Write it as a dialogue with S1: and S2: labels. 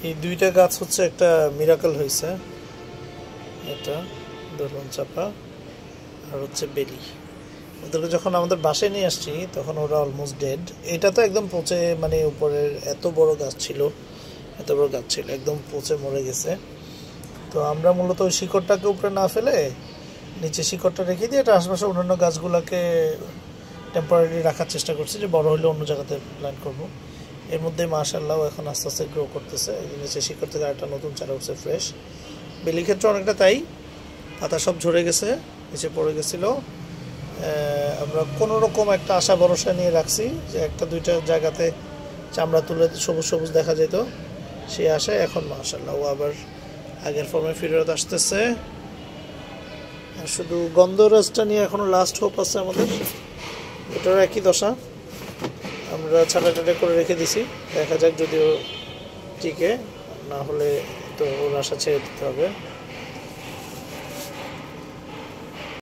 S1: এই দুইটা গাছ হচ্ছে একটা মিরাকল হয়েছে, এটা দোলন চাপা আর হচ্ছে বেলি। ওদেরকে যখন আমাদের বাসায় নিয়ে আসছি তখন ওরা অলমোস্ট ডেড। এটা তো একদম পচে, মানে উপরের এত বড় গাছ ছিল, এত বড় গাছ ছিল একদম পচে মরে গেছে। তো আমরা মূলত ওই শিকড়টাকে উপরে না ফেলে নিচে শিকড়টা রেখে দিয়ে এটা আশপাশে অন্যান্য গাছগুলোকে টেম্পোরারি রাখার চেষ্টা করছি, যে বড় হলে অন্য জায়গাতে প্ল্যান করব। এর মধ্যে মাশাআল্লাহ এখন আস্তে আস্তে গ্রো করতেছে। নিচে শিকড় থেকে আরেকটা নতুন চারা উঠছে ফ্রেশ। বেলির ক্ষেত্রে অনেকটা তাই, পাতা সব ঝরে গেছে, নিচে পড়ে গেছিলো। আমরা কোনো রকম একটা আশা ভরসা নিয়ে রাখছি যে একটা দুইটা জায়গাতে চামড়া তুলে সবুজ সবুজ দেখা যেত, সেই আশায় এখন মাশাআল্লাহ ও আবার আগের ফর্মে ফিরত আসতেছে। আর শুধু গন্ধরাজটা নিয়ে এখনও লাস্ট হোপ আছে আমাদের, এটারও একই দশা। আমরা ছাটা টাটা করে রেখে দিছি, দেখা যাক যদিও টিকে, না হলে তো ওর আশা ছেড়ে দিতে হবে।